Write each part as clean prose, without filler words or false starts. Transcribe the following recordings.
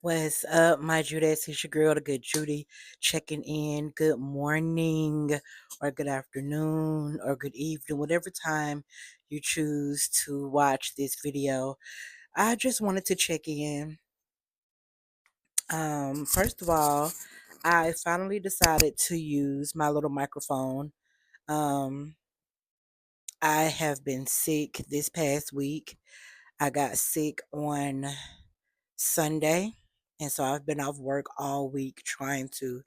What's up, my Judas? It's your girl, the good Judy, checking in. Good morning, or good afternoon, or good evening, whatever time you choose to watch this video. I just wanted to check in. First of all, I finally decided to use my little microphone. Um, I have been sick this past week. I got sick on Sunday, and so I've been off work all week trying to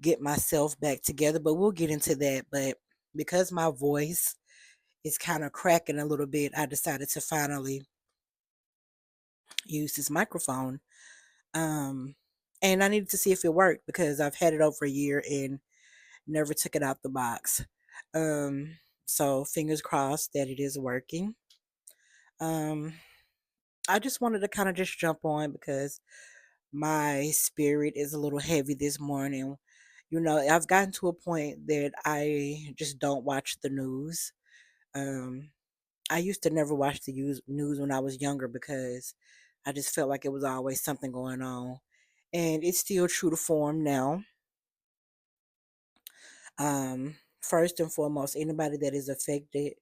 get myself back together, but we'll get into that. But because my voice is kind of cracking a little bit, I decided to finally use this microphone. Um, and I needed to see if it worked because I've had it over a year and never took it out the box. So fingers crossed that it is working. Um, I just wanted to kind of just jump on because my spirit is a little heavy this morning. I've gotten to a point that I just don't watch the news. Um, I used to never watch the news when I was younger because I just felt like it was always something going on. And it's still true to form now. First and foremost, anybody that is affected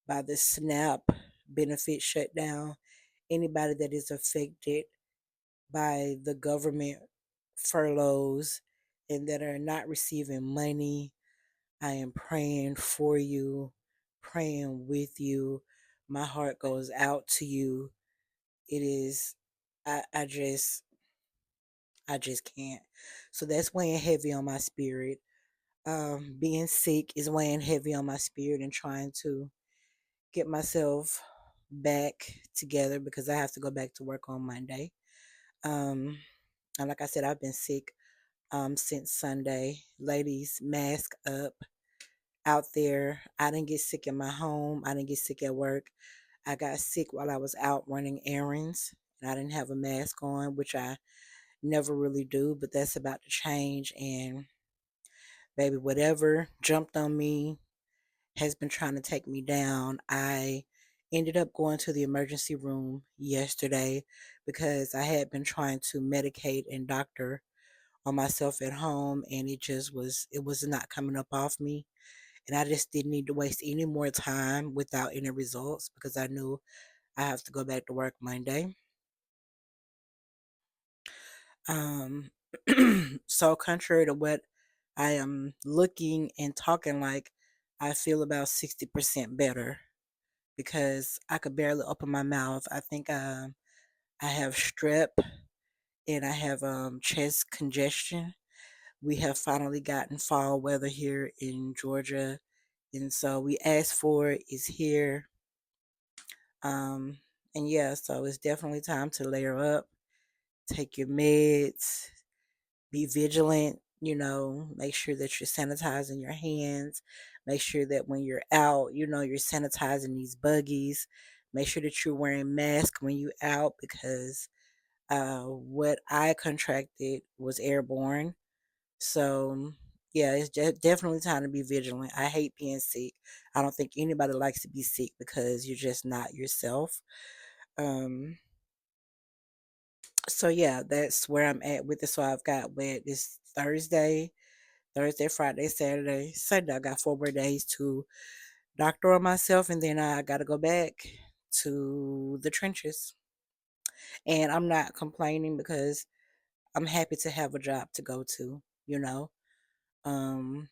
by the SNAP benefit shutdown, anybody that is affected by the government furloughs and that are not receiving money, I am praying for you, praying with you. My heart goes out to you. It is I just can't. So that's weighing heavy on my spirit. Being sick is weighing heavy on my spirit and trying to get myself back together because I have to go back to work on Monday. Um, and like I said, I've been sick since Sunday. Ladies, mask up out there. I didn't get sick in my home. I didn't get sick at work. I got sick while I was out running errands and I didn't have a mask on, which I never really do, but that's about to change. And baby, whatever jumped on me has been trying to take me down. I ended up going to the emergency room yesterday because I had been trying to medicate and doctor on myself at home and it was not coming up off me, and I just didn't need to waste any more time without any results because I knew I have to go back to work Monday. Um, so contrary to what I am looking and talking like, I feel about 60% better because I could barely open my mouth. I think I have strep and I have chest congestion. We have finally gotten fall weather here in Georgia, and so we asked for it is here. Um, and yeah, so it's definitely time to layer up, take your meds, be vigilant, make sure that you're sanitizing your hands, make sure that when you're out, you're sanitizing these buggies, make sure that you're wearing masks when you out because what I contracted was airborne. So yeah, it's definitely time to be vigilant. I hate being sick. I don't think anybody likes to be sick because you're just not yourself. Um, so yeah, that's where I'm at with it. So I've got wet this Thursday, Friday, Saturday, Sunday. I got 4 more days to doctor on myself, and then I got to go back to the trenches. And I'm not complaining because I'm happy to have a job to go to. You know, um,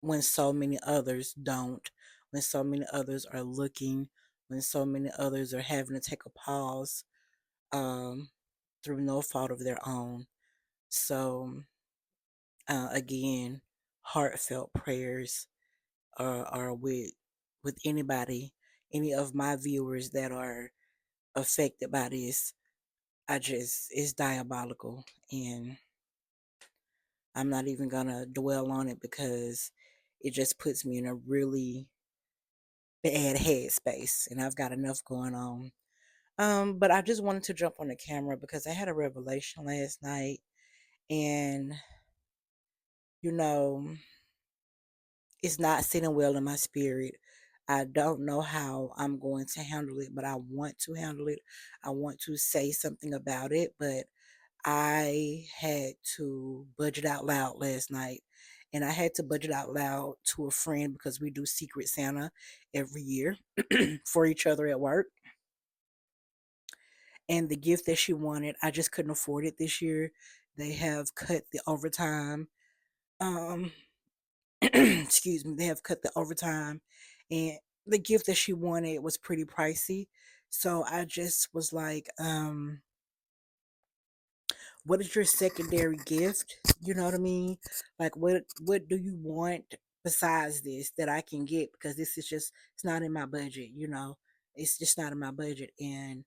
when so many others don't, when so many others are looking, when so many others are having to take a pause um, through no fault of their own. So again, heartfelt prayers are with anybody, any of my viewers that are affected by this. It's diabolical, and I'm not even gonna dwell on it because it just puts me in a really bad headspace, and I've got enough going on. But I just wanted to jump on the camera because I had a revelation last night, and you know, it's not sitting well in my spirit. I don't know how I'm going to handle it, but I want to handle it. I want to say something about it, but I had to budget out loud last night. And I had to budget out loud to a friend because we do Secret Santa every year for each other at work. And the gift that she wanted, I just couldn't afford it this year. They have cut the overtime. Um, excuse me, they have cut the overtime, and the gift that she wanted was pretty pricey. So I just was like, what is your secondary gift? You know what I mean? Like what do you want besides this that I can get, because this is just, it's not in my budget, you know. It's just not in my budget. And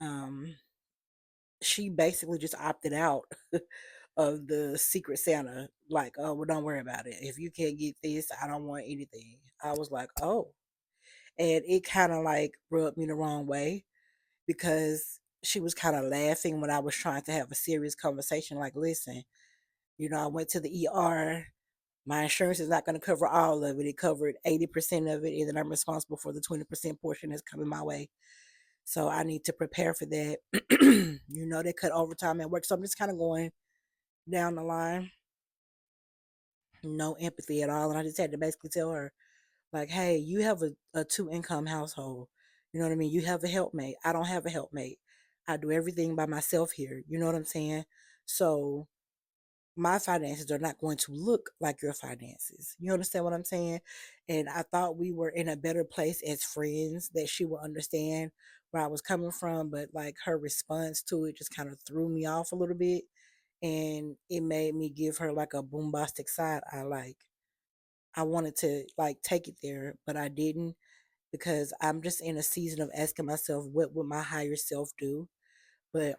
um she basically just opted out of the Secret Santa. Like, oh, well, don't worry about it. If you can't get this, I don't want anything. I was like, oh. And it kind of like rubbed me the wrong way, because she was kind of laughing when I was trying to have a serious conversation. Like, listen, you know, I went to the ER. My insurance is not going to cover all of it. It covered 80% of it, and then I'm responsible for the 20% portion that's coming my way. So I need to prepare for that. You know, they cut overtime at work. So I'm just kind of going down the line, no empathy at all. And I just had to basically tell her, like, hey, you have a two income household. You know what I mean? You have a helpmate. I don't have a helpmate. I do everything by myself here. You know what I'm saying? So my finances are not going to look like your finances. You understand what I'm saying? And I thought we were in a better place as friends, that she would understand where I was coming from, but like her response to it just kind of threw me off a little bit, and it made me give her like a bombastic side eye. Like, I wanted to like take it there, but I didn't, because I'm just in a season of asking myself, what would my higher self do? But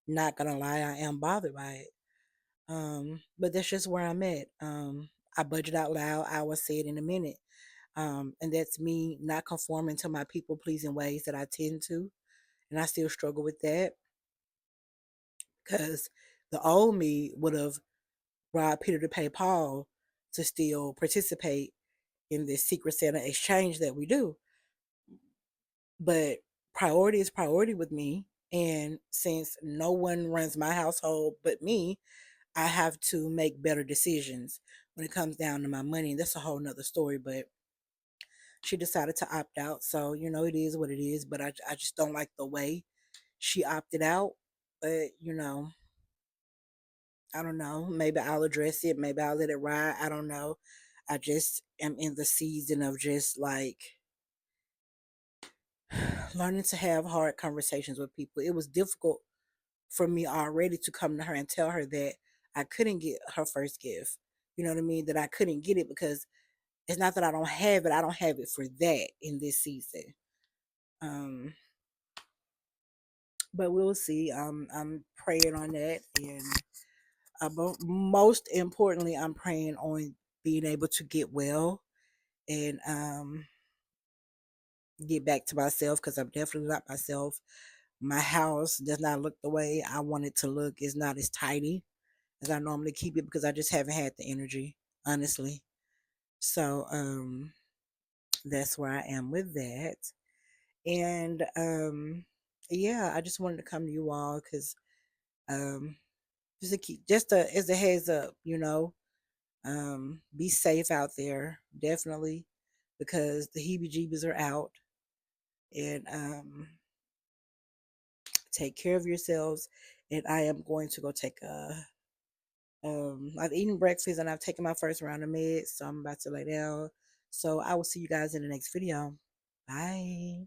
not gonna lie, I am bothered by it. But that's just where I'm at. I budget out loud. I will say it in a minute. And that's me not conforming to my people pleasing ways that I tend to. And I still struggle with that, because the old me would have robbed Peter to pay Paul to still participate in this Secret Santa exchange that we do. But priority is priority with me. And since no one runs my household but me, I have to make better decisions when it comes down to my money. That's a whole nother story, but she decided to opt out. So, you know, it is what it is, but I just don't like the way she opted out. But, you know, I don't know. Maybe I'll address it. Maybe I'll let it ride. I don't know. I just am in the season of just like learning to have hard conversations with people. It was difficult for me already to come to her and tell her that I couldn't get her first gift. You know what I mean? That I couldn't get it because it's not that I don't have it. I don't have it for that in this season. Um, but we'll see. I'm praying on that, and but most importantly, I'm praying on being able to get well and get back to myself, because I'm definitely not myself. My house does not look the way I want it to look. It's not as tidy as I normally keep it, because I just haven't had the energy, honestly. So that's where I am with that. And yeah, I just wanted to come to you all because um just to keep, just a, as a heads up, you know, be safe out there, definitely, because the heebie jeebies are out. And take care of yourselves. And I am going to go take a I've eaten breakfast and I've taken my first round of meds, so I'm about to lay down. So I will see you guys in the next video. Bye.